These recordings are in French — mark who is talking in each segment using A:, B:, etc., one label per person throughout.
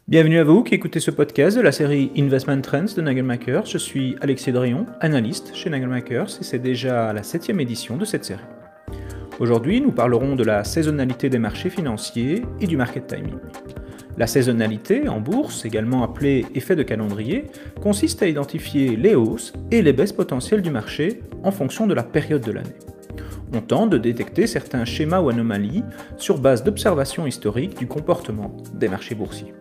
A: Bienvenue à vous qui écoutez ce podcast de la série Investment Trends de Nagelmakers. Je suis Alexis Drion, analyste chez Nagelmakers et c'est déjà la 7e édition de cette série. Aujourd'hui, nous parlerons de la saisonnalité des marchés financiers et du market timing. La saisonnalité en bourse, également appelée effet de calendrier, consiste à identifier les hausses et les baisses potentielles du marché en fonction de la période de l'année. On tente de détecter certains schémas ou anomalies sur base d'observations historiques du comportement des marchés boursiers.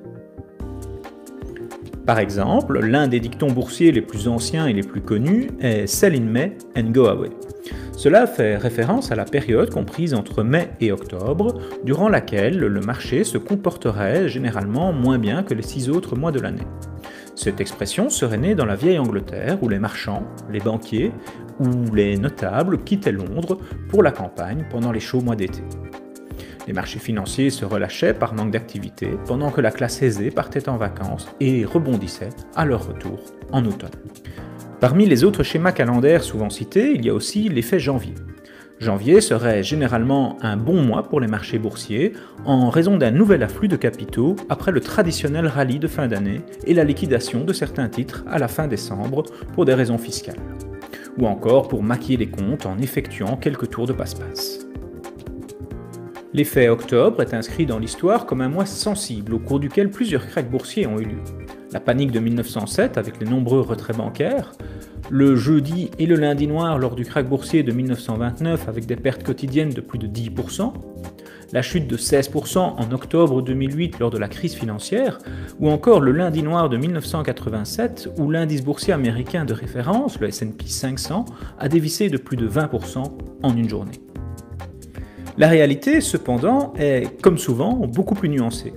A: Par exemple, l'un des dictons boursiers les plus anciens et les plus connus est « Sell in May and go away ». Cela fait référence à la période comprise entre mai et octobre, durant laquelle le marché se comporterait généralement moins bien que les 6 autres mois de l'année. Cette expression serait née dans la vieille Angleterre où les marchands, les banquiers ou les notables quittaient Londres pour la campagne pendant les chauds mois d'été. Les marchés financiers se relâchaient par manque d'activité, pendant que la classe aisée partait en vacances et rebondissait à leur retour en automne. Parmi les autres schémas calendaires souvent cités, il y a aussi l'effet janvier. Janvier serait généralement un bon mois pour les marchés boursiers en raison d'un nouvel afflux de capitaux après le traditionnel rallye de fin d'année et la liquidation de certains titres à la fin décembre pour des raisons fiscales. Ou encore pour maquiller les comptes en effectuant quelques tours de passe-passe. L'effet octobre est inscrit dans l'histoire comme un mois sensible au cours duquel plusieurs cracks boursiers ont eu lieu. La panique de 1907 avec les nombreux retraits bancaires, le jeudi et le lundi noir lors du krach boursier de 1929 avec des pertes quotidiennes de plus de 10%, la chute de 16% en octobre 2008 lors de la crise financière, ou encore le lundi noir de 1987 où l'indice boursier américain de référence, le S&P 500, a dévissé de plus de 20% en une journée. La réalité, cependant, est, comme souvent, beaucoup plus nuancée.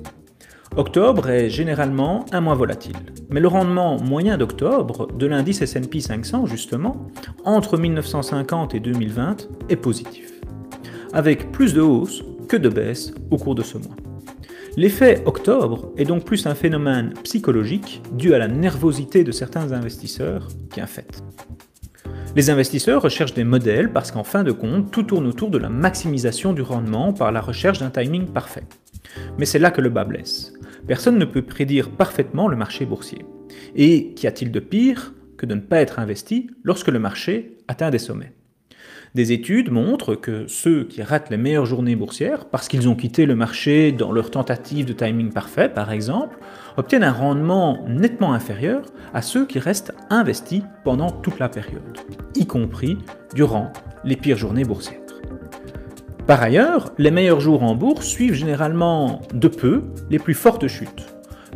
A: Octobre est généralement un mois volatile, mais le rendement moyen d'octobre de l'indice S&P 500, justement, entre 1950 et 2020, est positif, avec plus de hausses que de baisses au cours de ce mois. L'effet octobre est donc plus un phénomène psychologique dû à la nervosité de certains investisseurs qu'un fait. Les investisseurs recherchent des modèles parce qu'en fin de compte, tout tourne autour de la maximisation du rendement par la recherche d'un timing parfait. Mais c'est là que le bât blesse. Personne ne peut prédire parfaitement le marché boursier. Et qu'y a-t-il de pire que de ne pas être investi lorsque le marché atteint des sommets ? Des études montrent que ceux qui ratent les meilleures journées boursières, parce qu'ils ont quitté le marché dans leur tentative de timing parfait par exemple, obtiennent un rendement nettement inférieur à ceux qui restent investis pendant toute la période, y compris durant les pires journées boursières. Par ailleurs, les meilleurs jours en bourse suivent généralement de peu les plus fortes chutes.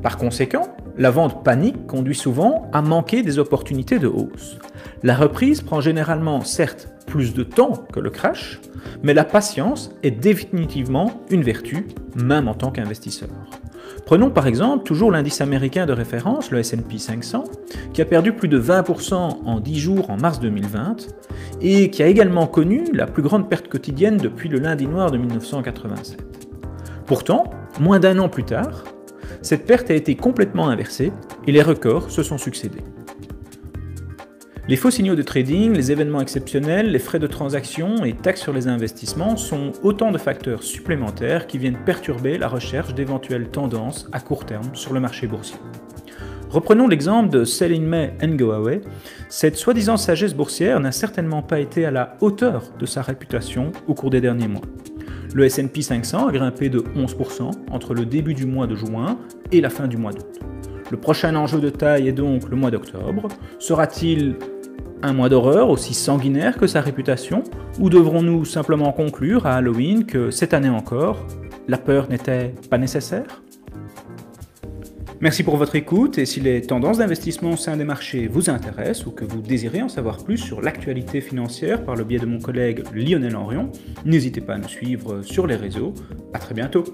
A: Par conséquent, la vente panique conduit souvent à manquer des opportunités de hausse. La reprise prend généralement, certes, plus de temps que le crash, mais la patience est définitivement une vertu, même en tant qu'investisseur. Prenons par exemple toujours l'indice américain de référence, le S&P 500, qui a perdu plus de 20% en 10 jours en mars 2020 et qui a également connu la plus grande perte quotidienne depuis le lundi noir de 1987. Pourtant, moins d'un an plus tard, cette perte a été complètement inversée et les records se sont succédés. Les faux signaux de trading, les événements exceptionnels, les frais de transaction et taxes sur les investissements sont autant de facteurs supplémentaires qui viennent perturber la recherche d'éventuelles tendances à court terme sur le marché boursier. Reprenons l'exemple de Sell in May and go away. Cette soi-disant sagesse boursière n'a certainement pas été à la hauteur de sa réputation au cours des derniers mois. Le S&P 500 a grimpé de 11% entre le début du mois de juin et la fin du mois d'août. Le prochain enjeu de taille est donc le mois d'octobre. Sera-t-il un mois d'horreur aussi sanguinaire que sa réputation, ou devrons-nous simplement conclure à Halloween que cette année encore, la peur n'était pas nécessaire ? Merci pour votre écoute et si les tendances d'investissement au sein des marchés vous intéressent ou que vous désirez en savoir plus sur l'actualité financière par le biais de mon collègue Lionel Henrion, n'hésitez pas à nous suivre sur les réseaux. À très bientôt.